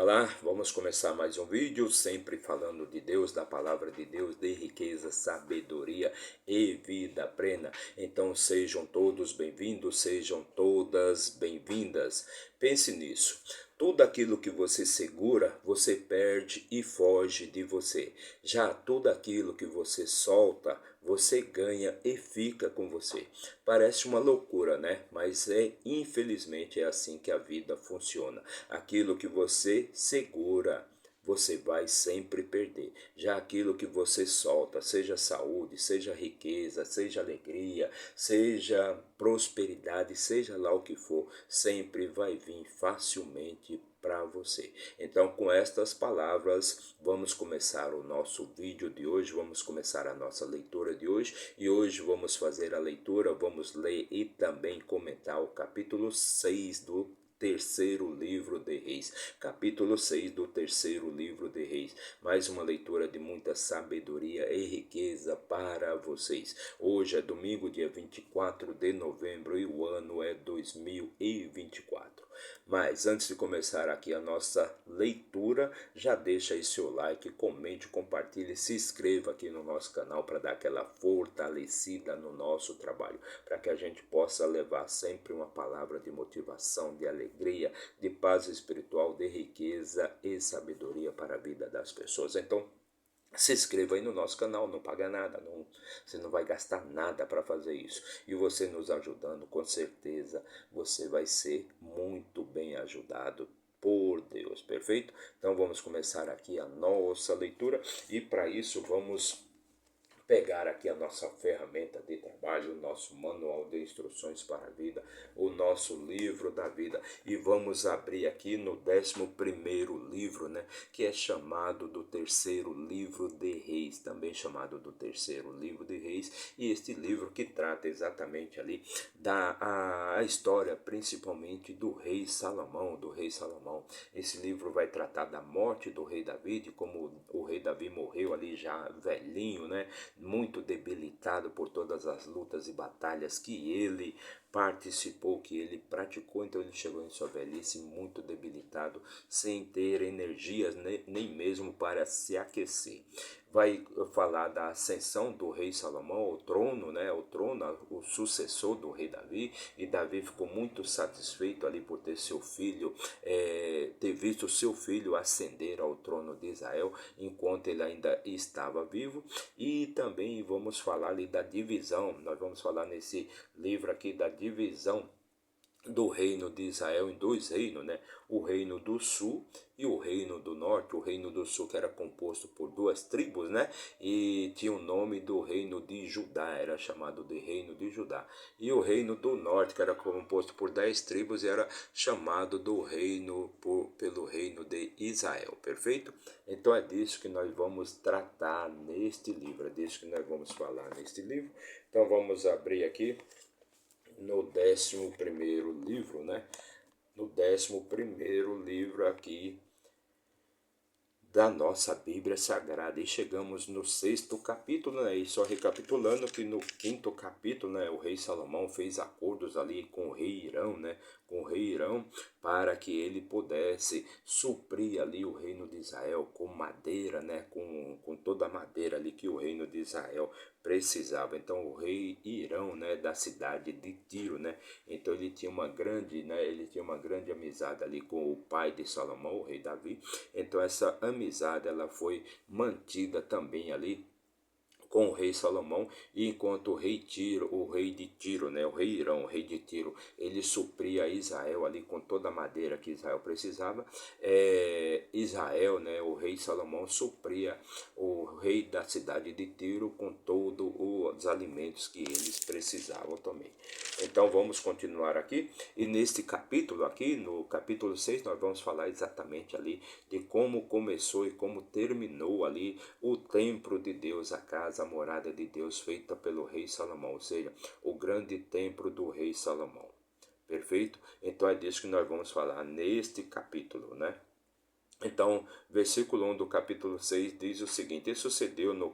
Olá, vamos começar mais um vídeo, sempre falando de Deus, da palavra de Deus, de riqueza, sabedoria e vida plena. Então sejam todos bem-vindos, sejam todas bem-vindas. Pense nisso. Tudo aquilo que você segura, você perde e foge de você. Já tudo aquilo que você solta, você ganha e fica com você. Parece uma loucura, né? Mas infelizmente é assim que a vida funciona. Aquilo que você segura, você vai sempre perder. Já aquilo que você solta, seja saúde, seja riqueza, seja alegria, seja prosperidade, seja lá o que for, sempre vai vir facilmente para você. Então, com estas palavras, vamos começar o nosso vídeo de hoje, vamos começar a nossa leitura de hoje, e hoje vamos fazer a leitura, vamos ler e também comentar o capítulo 6 do terceiro livro de Reis, capítulo 6 do terceiro livro de Reis. Mais uma leitura de muita sabedoria e riqueza para vocês. Hoje é domingo, dia 24 de novembro, e o ano é 2024. Mas antes de começar aqui a nossa leitura, já deixa aí seu like, comente, compartilhe, se inscreva aqui no nosso canal para dar aquela fortalecida no nosso trabalho, para que a gente possa levar sempre uma palavra de motivação, de alegria, de paz espiritual, de riqueza e sabedoria para a vida das pessoas. Então, se inscreva aí no nosso canal, não paga nada, você não vai gastar nada para fazer isso. E você nos ajudando, com certeza você vai ser muito bem ajudado por Deus, perfeito? Então vamos começar aqui a nossa leitura, e para isso vamos pegar aqui a nossa ferramenta de trabalho, o nosso manual de instruções para a vida, o nosso livro da vida, e vamos abrir aqui no 11º livro, né, que é chamado do terceiro livro de Reis, também chamado do terceiro livro de Reis, e este livro que trata exatamente ali a história principalmente do rei Salomão, Esse livro vai tratar da morte do rei Davi, de como o rei Davi morreu ali já velhinho, né, muito debilitado por todas as lutas e batalhas que ele participou, que ele praticou. Então ele chegou em sua velhice muito debilitado, sem ter energias nem mesmo para se aquecer. Vai falar da ascensão do rei Salomão ao trono, né, o sucessor do rei Davi, e Davi ficou muito satisfeito ali por ter seu filho, ter visto seu filho ascender ao trono de Israel enquanto ele ainda estava vivo. E também vamos falar ali da divisão, nós vamos falar nesse livro aqui da divisão do reino de Israel em dois reinos, né? O reino do sul e o reino do norte. O reino do sul, que era composto por duas tribos, né? E tinha o nome do reino de Judá, era chamado de reino de Judá. E o reino do norte, que era composto por 10 tribos, era chamado do reino pelo reino de Israel, perfeito? Então é disso que nós vamos tratar neste livro, é disso que nós vamos falar neste livro. Então vamos abrir aqui no 11º livro, né? No 11º livro aqui da nossa Bíblia Sagrada, e chegamos no 6º capítulo, né? E só recapitulando que no 5º capítulo, né, o rei Salomão fez acordos ali com o rei Irão, né, com o rei Irão, para que ele pudesse suprir ali o reino de Israel com madeira, né, com toda a madeira ali que o reino de Israel precisava. Então o rei Irão, né, da cidade de Tiro, né, então ele tinha uma grande amizade ali com o pai de Salomão, o rei Davi. Então essa amizade ela foi mantida também ali com o rei Salomão, e enquanto o rei de Tiro, né, o rei Irão, o rei de Tiro, ele supria Israel ali com toda a madeira que Israel precisava, Israel, né, o rei Salomão supria o rei da cidade de Tiro com todos os alimentos que eles precisavam também. Então vamos continuar aqui, e neste capítulo aqui, no capítulo 6, nós vamos falar exatamente ali de como começou e como terminou ali o templo de Deus, a casa, a morada de Deus feita pelo rei Salomão, ou seja, o grande templo do rei Salomão. Perfeito? Então é disso que nós vamos falar neste capítulo, né? Então, versículo 1 do capítulo 6 diz o seguinte: e sucedeu no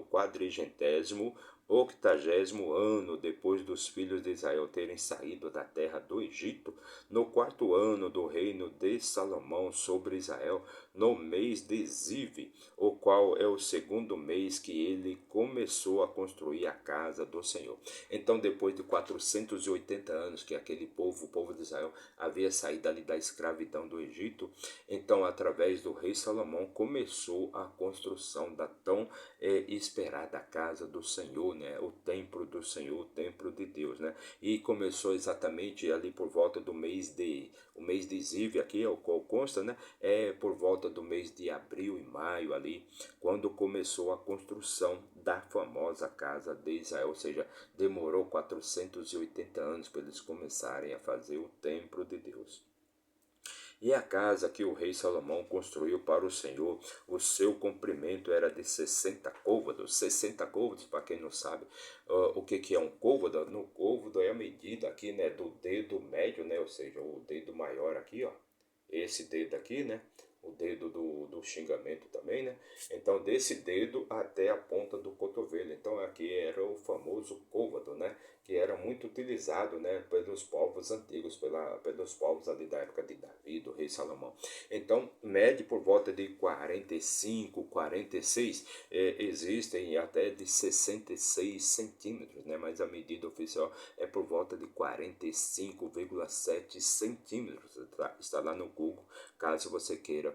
quadrigentésimo 80º ano depois dos filhos de Israel terem saído da terra do Egito, no 4º ano do reino de Salomão sobre Israel, no mês de Zive, o qual é o segundo mês que ele começou a construir a casa do Senhor. Então, depois de 480 anos que aquele povo, o povo de Israel, havia saído ali da escravidão do Egito, então, através do rei Salomão, começou a construção da tão esperada casa do Senhor, né? O templo do Senhor, o templo de Deus, né? E começou exatamente ali por volta do o mês de Ziv, aqui é o qual consta, né? É por volta do mês de abril e maio ali, quando começou a construção da famosa casa de Israel, ou seja, demorou 480 anos para eles começarem a fazer o templo de Deus. E a casa que o rei Salomão construiu para o Senhor, o seu comprimento era de 60 côvados. 60 côvados, para quem não sabe, o que é um côvado? No côvado é a medida aqui, né, do dedo médio, né, ou seja, o dedo maior aqui, ó. Esse dedo aqui, né? O dedo do xingamento também, né? Então, desse dedo até a ponta do cotovelo. Então, aqui era o famoso côvado, né? Que era muito utilizado, né? Pelos povos antigos, pelos povos ali da época de Davi, do rei Salomão. Então, mede por volta de 45, 46. Existem até de 66 centímetros, né? Mas a medida oficial é por volta de 45,7 centímetros. Está lá no Google, caso você queira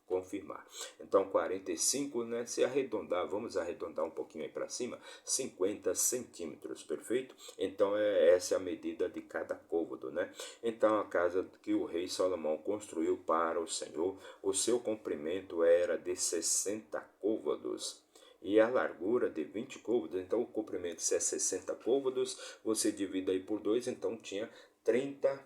confirmar. Então, 45, né? Se arredondar, vamos arredondar um pouquinho aí para cima, 50 centímetros, perfeito? Então, essa é a medida de cada côvado, né? Então, a casa que o rei Salomão construiu para o Senhor, o seu comprimento era de 60 côvados e a largura de 20 côvados. Então, o comprimento, se é 60 côvados, você divide aí por 2, então tinha 30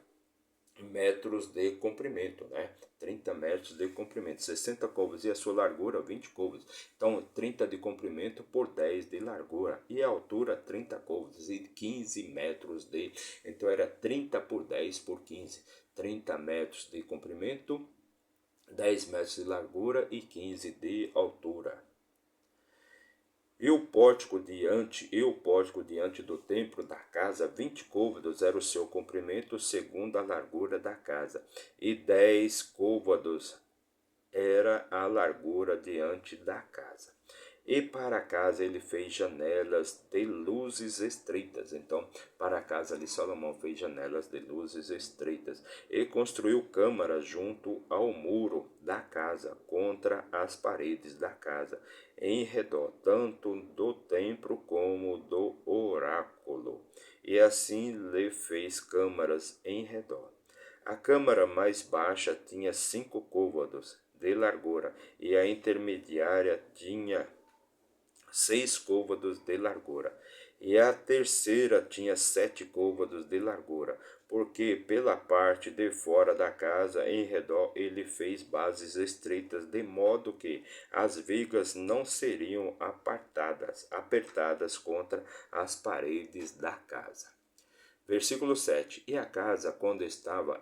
metros de comprimento, né? 30 metros de comprimento, 60 côvados e a sua largura 20 côvados. Então, 30 de comprimento por 10 de largura e a altura 30 côvados e 15 metros de. Então, era 30 por 10 por 15. 30 metros de comprimento, 10 metros de largura e 15 de altura. E o pórtico diante do templo da casa, 20 côvados era o seu comprimento, segundo a largura da casa, e 10 côvados era a largura diante da casa. E para a casa ele fez janelas de luzes estreitas. Então, para a casa ali, Salomão fez janelas de luzes estreitas. E construiu câmaras junto ao muro da casa, contra as paredes da casa, em redor, tanto do templo como do oráculo. E assim lhe fez câmaras em redor. A câmara mais baixa tinha 5 côvados de largura, e a intermediária tinha 6 côvados de largura, e a terceira tinha 7 côvados de largura, porque pela parte de fora da casa em redor ele fez bases estreitas, de modo que as vigas não seriam apertadas contra as paredes da casa. Versículo 7. E a casa quando estava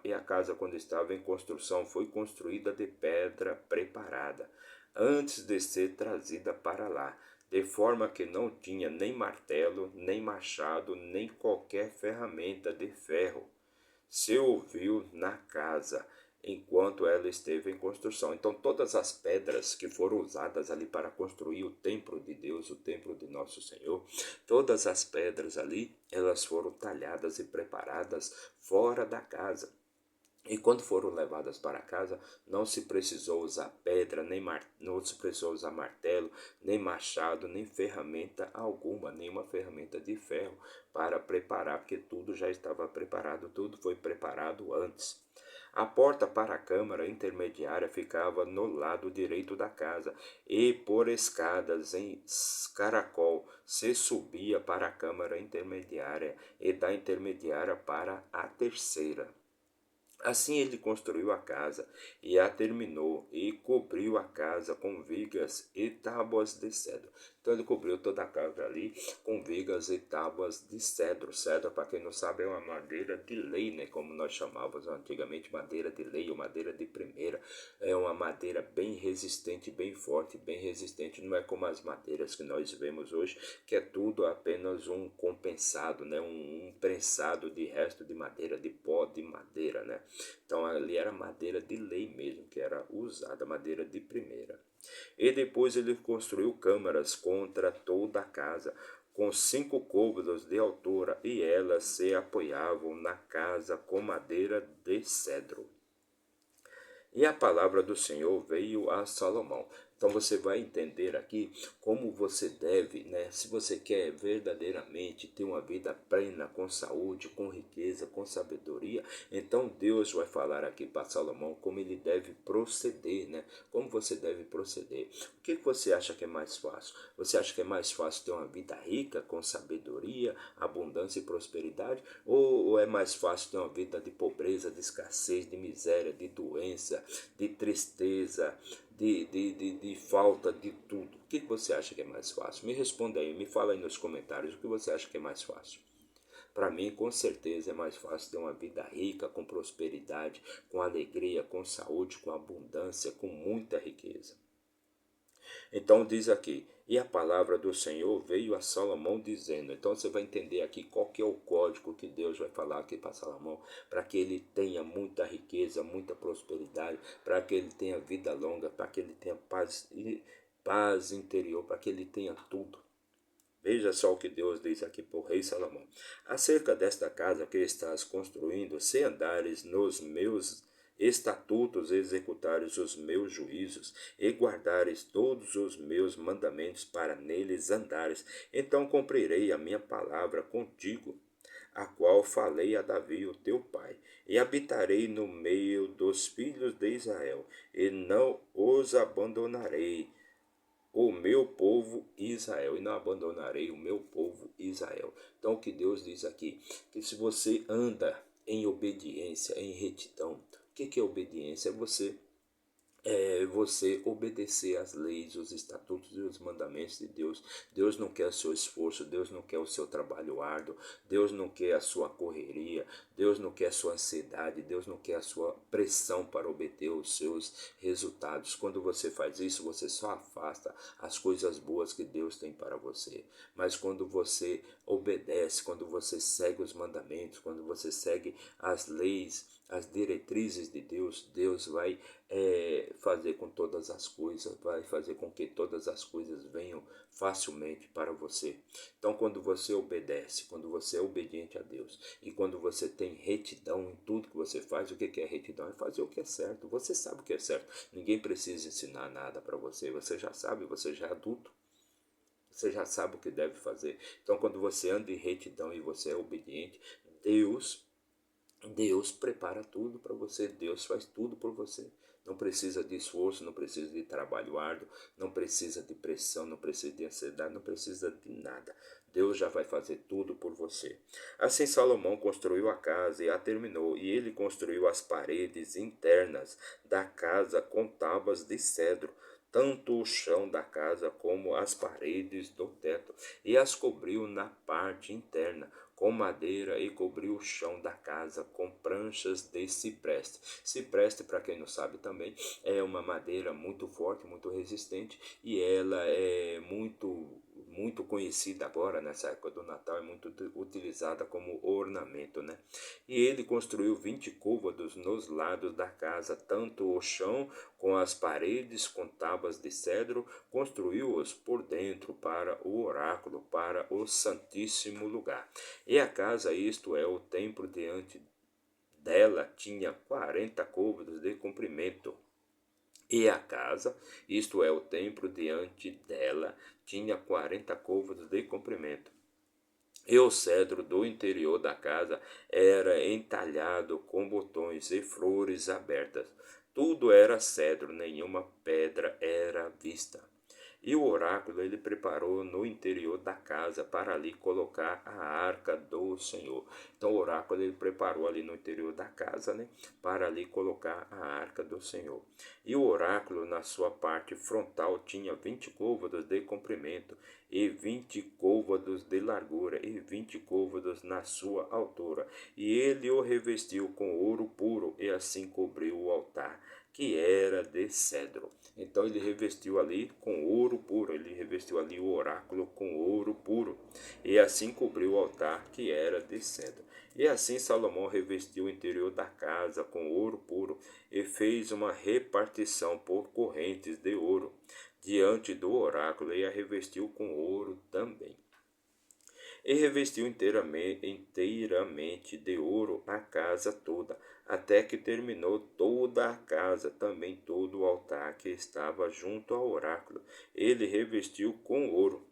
em construção foi construída de pedra preparada, antes de ser trazida para lá, de forma que não tinha nem martelo, nem machado, nem qualquer ferramenta de ferro se ouviu na casa, enquanto ela esteve em construção. Então, todas as pedras que foram usadas ali para construir o templo de Deus, o templo de nosso Senhor, todas as pedras ali, elas foram talhadas e preparadas fora da casa. E quando foram levadas para casa, não se precisou usar pedra, não se precisou usar martelo, nem machado, nem ferramenta alguma, nenhuma ferramenta de ferro para preparar, porque tudo já estava preparado, tudo foi preparado antes. A porta para a câmara intermediária ficava no lado direito da casa, e por escadas em caracol se subia para a câmara intermediária, e da intermediária para a terceira. Assim ele construiu a casa e a terminou, e cobriu a casa com vigas e tábuas de cedro. Então ele cobriu toda a casa ali com vigas e tábuas de cedro. Cedro, para quem não sabe, é uma madeira de lei, né? Como nós chamávamos antigamente, madeira de lei ou madeira de primeira. É uma madeira bem resistente, bem forte, bem resistente. Não é como as madeiras que nós vemos hoje, que é tudo apenas um compensado, né? Um prensado de resto de madeira, de pó de madeira, né? Então ali era madeira de lei mesmo, que era usada, madeira de primeira. E depois ele construiu câmaras contra toda a casa, com 5 côvados de altura, e elas se apoiavam na casa com madeira de cedro. E a palavra do Senhor veio a Salomão. Então você vai entender aqui como você deve, né? Se você quer verdadeiramente ter uma vida plena, com saúde, com riqueza, com sabedoria, então Deus vai falar aqui para Salomão como ele deve proceder, né? Como você deve proceder. O que você acha que é mais fácil? Você acha que é mais fácil ter uma vida rica, com sabedoria, abundância e prosperidade? Ou é mais fácil ter uma vida de pobreza, de escassez, de miséria, de doença, de tristeza, de falta de tudo? O que você acha que é mais fácil? Me responda aí, me fala aí nos comentários o que você acha que é mais fácil. Para mim, com certeza, é mais fácil ter uma vida rica, com prosperidade, com alegria, com saúde, com abundância, com muita riqueza. Então diz aqui, e a palavra do Senhor veio a Salomão dizendo. Então você vai entender aqui qual que é o código que Deus vai falar aqui para Salomão, para que ele tenha muita riqueza, muita prosperidade, para que ele tenha vida longa, para que ele tenha paz interior, para que ele tenha tudo. Veja só o que Deus diz aqui para o rei Salomão. Acerca desta casa que estás construindo, se andares nos meus estatutos, executares os meus juízos e guardares todos os meus mandamentos para neles andares, então cumprirei a minha palavra contigo, a qual falei a Davi, o teu pai, e habitarei no meio dos filhos de Israel, e não os abandonarei, o meu povo Israel, e não abandonarei o meu povo Israel. Então o que Deus diz aqui, que se você anda em obediência, em retidão, o que é obediência? Você obedecer às leis, os estatutos e os mandamentos de Deus. Deus não quer o seu esforço, Deus não quer o seu trabalho árduo, Deus não quer a sua correria, Deus não quer a sua ansiedade, Deus não quer a sua pressão para obter os seus resultados. Quando você faz isso, você só afasta as coisas boas que Deus tem para você. Mas quando você obedece, quando você segue os mandamentos, quando você segue as leis, as diretrizes de Deus, Deus vai fazer com todas as coisas, vai fazer com que todas as coisas venham facilmente para você. Então, quando você obedece, quando você é obediente a Deus e quando você tem retidão em tudo que você faz, o que é retidão? É fazer o que é certo. Você sabe o que é certo. Ninguém precisa ensinar nada para você. Você já sabe, você já é adulto. Você já sabe o que deve fazer. Então, quando você anda em retidão e você é obediente, Deus prepara tudo para você, Deus faz tudo por você. Não precisa de esforço, não precisa de trabalho árduo, não precisa de pressão, não precisa de ansiedade, não precisa de nada. Deus já vai fazer tudo por você. Assim Salomão construiu a casa e a terminou, e ele construiu as paredes internas da casa com tábuas de cedro, tanto o chão da casa como as paredes do teto, e as cobriu na parte interna com madeira e cobriu o chão da casa com pranchas de cipreste. Cipreste, para quem não sabe também, é uma madeira muito forte, muito resistente, e ela é muito conhecida agora, nessa época do Natal, é muito utilizada como ornamento, né? E ele construiu 20 côvados nos lados da casa, tanto o chão com as paredes com tábuas de cedro, construiu-os por dentro para o oráculo, para o santíssimo lugar. E a casa, isto é, o templo, diante dela tinha 40 côvados de comprimento. E a casa, isto é, o templo, diante dela tinha 40 côvados de comprimento. E o cedro do interior da casa era entalhado com botões e flores abertas. Tudo era cedro, nenhuma pedra era vista. E o oráculo ele preparou no interior da casa para ali colocar a arca do Senhor. Então o oráculo ele preparou ali no interior da casa, né, para ali colocar a arca do Senhor. E o oráculo na sua parte frontal tinha 20 côvados de comprimento e 20 côvados de largura e 20 côvados na sua altura. E ele o revestiu com ouro puro e assim cobriu o altar, que era de cedro. Então ele revestiu ali com ouro puro, ele revestiu ali o oráculo com ouro puro, e assim cobriu o altar que era de cedro. E assim Salomão revestiu o interior da casa com ouro puro e fez uma repartição por correntes de ouro diante do oráculo e a revestiu com ouro também. E revestiu inteiramente de ouro a casa toda, até que terminou toda a casa, também todo o altar que estava junto ao oráculo. Ele revestiu com ouro.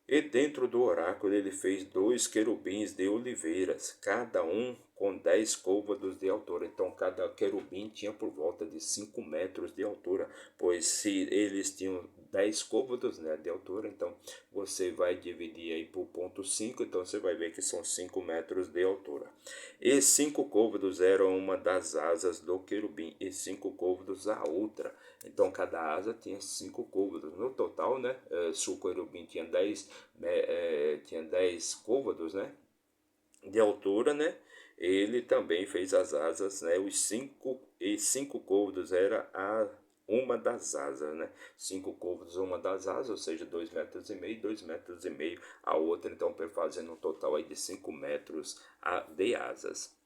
E dentro do oráculo ele fez 2 querubins de oliveiras, cada um com 10 côvados de altura. Então cada querubim tinha por volta de 5 metros de altura, pois se eles tinham 10 côvados, né, de altura, então você vai dividir aí por 0,5, então você vai ver que são 5 metros de altura. E 5 côvados eram uma das asas do querubim, e 5 côvados a outra. Então cada asa tinha 5 côvados. No total, né, se o querubim tinha 10 côvados, né, de altura, né, ele também fez as asas, né, os 5 côvados era uma das asas, né, 5 côvados uma das asas, ou seja, 2,5 metros, 2,5 metros a outra, então fazendo um total aí de 5 metros de asas.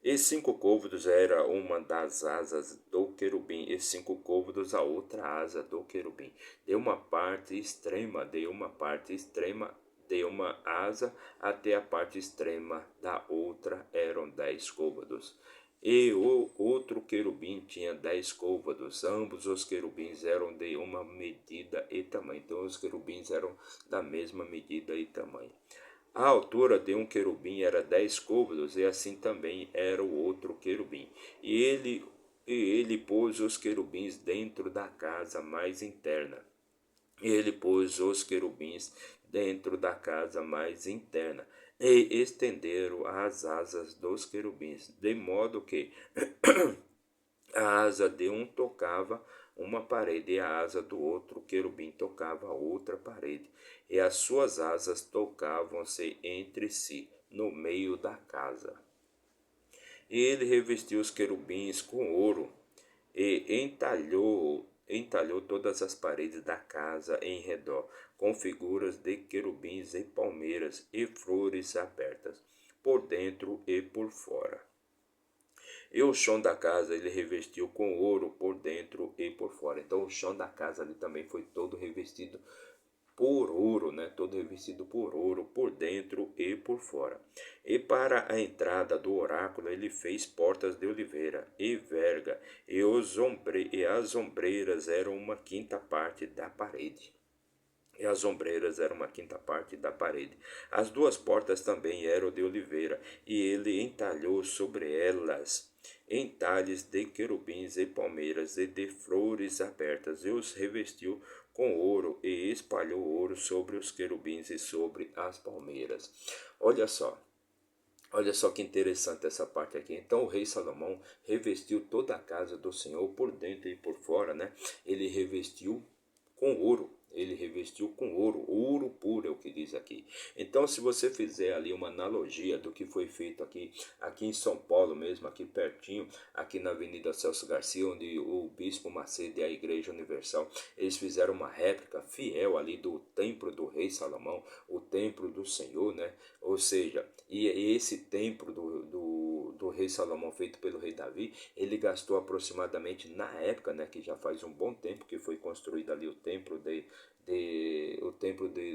E 5 côvados era uma das asas do querubim, e 5 côvados a outra asa do querubim. De uma parte extrema de uma asa até a parte extrema da outra eram 10 côvados. E o outro querubim tinha 10 côvados. Ambos os querubins eram de uma medida e tamanho. Então os querubins eram da mesma medida e tamanho. A altura de um querubim era 10 côvados, e assim também era o outro querubim. E ele pôs os querubins dentro da casa mais interna. Ele pôs os querubins dentro da casa mais interna, e estenderam as asas dos querubins, de modo que a asa de um tocava uma parede e a asa do outro querubim tocava outra parede, e as suas asas tocavam-se entre si no meio da casa. E ele revestiu os querubins com ouro e entalhou todas as paredes da casa em redor, com figuras de querubins e palmeiras e flores abertas, por dentro e por fora. E o chão da casa ele revestiu com ouro por dentro e por fora. Então o chão da casa ali também foi todo revestido por ouro, né? Todo revestido por ouro por dentro e por fora. E para a entrada do oráculo ele fez portas de oliveira e verga, e as ombreiras eram uma quinta parte da parede. E as ombreiras eram uma quinta parte da parede. As 2 portas também eram de oliveira, e ele entalhou sobre elas entalhes de querubins e palmeiras e de flores abertas, e os revestiu com ouro, e espalhou ouro sobre os querubins e sobre as palmeiras. Olha só. Olha só que interessante essa parte aqui. Então o rei Salomão revestiu toda a casa do Senhor por dentro e por fora, né? Ele revestiu com ouro. Ele revestiu com ouro, ouro puro é o que diz aqui. Então, se você fizer ali uma analogia do que foi feito aqui em São Paulo mesmo, aqui pertinho, aqui na Avenida Celso Garcia, onde o Bispo Macedo e a Igreja Universal, eles fizeram uma réplica fiel ali do templo do rei Salomão, o templo do Senhor, né? Ou seja, e esse templo do rei Salomão, feito pelo rei Davi, ele gastou aproximadamente, na época, né, que já faz um bom tempo que foi construído ali o templo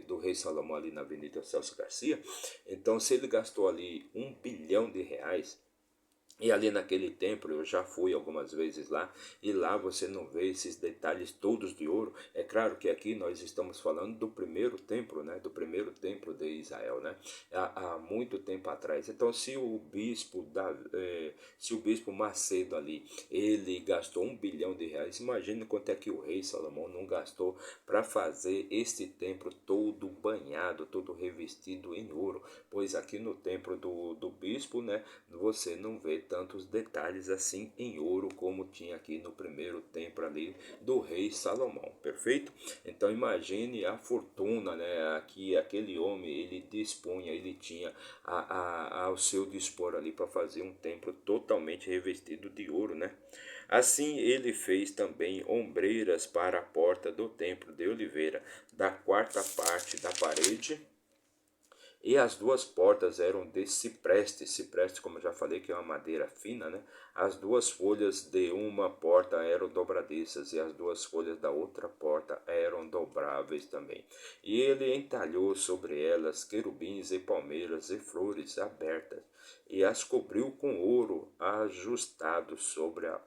do rei Salomão ali na Avenida Celso Garcia. Então, se ele gastou ali R$ 1 bilhão, E ali naquele templo, eu já fui algumas vezes lá, e lá você não vê esses detalhes todos de ouro. É claro que aqui nós estamos falando do primeiro templo, né? Do primeiro templo de Israel, né? Há muito tempo atrás. Então, se o bispo Macedo ali, ele gastou R$ 1 bilhão, imagine quanto é que o rei Salomão não gastou para fazer este templo todo banhado, todo revestido em ouro. Pois aqui no templo do bispo, né? Você não vê tantos detalhes assim em ouro como tinha aqui no primeiro templo ali do rei Salomão, perfeito? Então imagine a fortuna, né, que aquele homem ele dispunha, ele tinha ao seu dispor ali para fazer um templo totalmente revestido de ouro, né? Assim ele fez também ombreiras para a porta do templo de oliveira, da quarta parte da parede, e as duas portas eram de cipreste, cipreste, como eu já falei, que é uma madeira fina, né? As duas folhas de uma porta eram dobradiças e as duas folhas da outra porta eram dobráveis também. E ele entalhou sobre elas querubins e palmeiras e flores abertas e as cobriu com ouro ajustado sobre a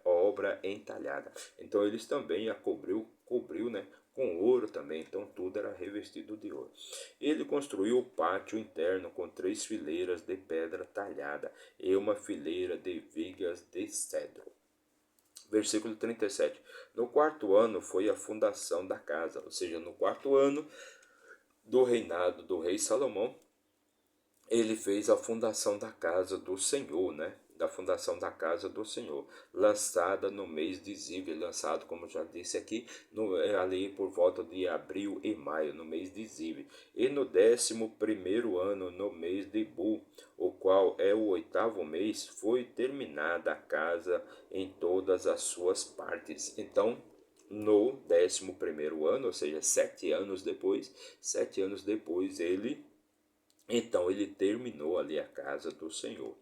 obra entalhada. Então eles também a cobriu, né, com ouro também, então tudo era revestido de ouro. Ele construiu o pátio interno com 3 fileiras de pedra talhada e uma fileira de vigas de cedro. Versículo 37. No quarto ano foi a fundação da casa, ou seja, no quarto ano do reinado do rei Salomão, ele fez a fundação da casa do Senhor, né? Da fundação da casa do Senhor, lançada no mês de Ziv, lançado, como já disse aqui, ali por volta de abril e maio, no mês de Ziv. E no 11º ano, no mês de Bu, o qual é o 8º mês, foi terminada a casa em todas as suas partes. Então, no 11º ano, ou seja, 7 anos depois, ele terminou ali a casa do Senhor.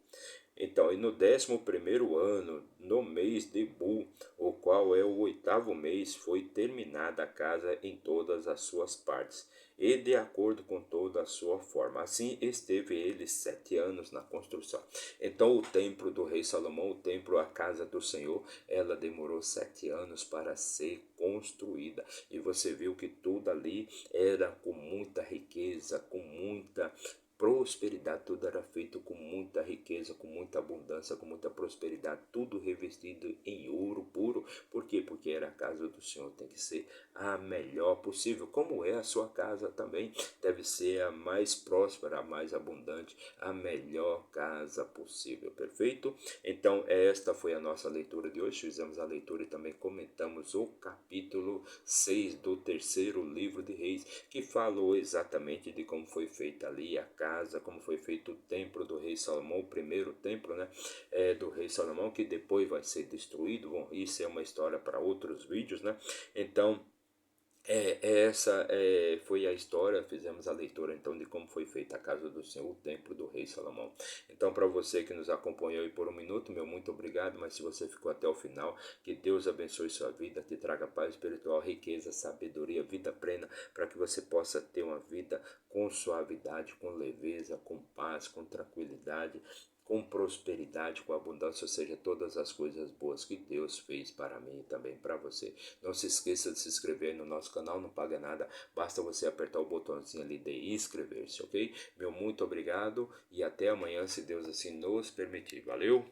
Então, e no 11º ano, no mês de Bu, o qual é o 8º mês, foi terminada a casa em todas as suas partes, e de acordo com toda a sua forma. Assim esteve ele 7 anos na construção. Então, o templo do rei Salomão, o templo, a casa do Senhor, ela demorou 7 anos para ser construída. E você viu que tudo ali era com muita riqueza, com muita prosperidade, tudo era feito com muita riqueza, com muita abundância, com muita prosperidade, tudo revestido em ouro puro. Por quê? Porque era a casa do Senhor, tem que ser a melhor possível, como é a sua casa também, deve ser a mais próspera, a mais abundante, a melhor casa possível, perfeito? Então esta foi a nossa leitura de hoje, fizemos a leitura e também comentamos o capítulo 6 do terceiro livro de Reis, que falou exatamente de como foi feita ali a casa, como foi feito o templo do rei Salomão, o primeiro templo, né, do rei Salomão, que depois vai ser destruído. Bom, isso é uma história para outros vídeos, né? Então, essa foi a história, fizemos a leitura então de como foi feita a casa do Senhor, o templo do rei Salomão. Então, para você que nos acompanhou aí por um minuto, meu muito obrigado, mas se você ficou até o final, que Deus abençoe sua vida, te traga paz espiritual, riqueza, sabedoria, vida plena, para que você possa ter uma vida com suavidade, com leveza, com paz, com tranquilidade, com prosperidade, com abundância, ou seja, todas as coisas boas que Deus fez para mim e também para você. Não se esqueça de se inscrever no nosso canal, não paga nada, basta você apertar o botãozinho ali de inscrever-se, ok? Meu muito obrigado e até amanhã, se Deus assim nos permitir. Valeu!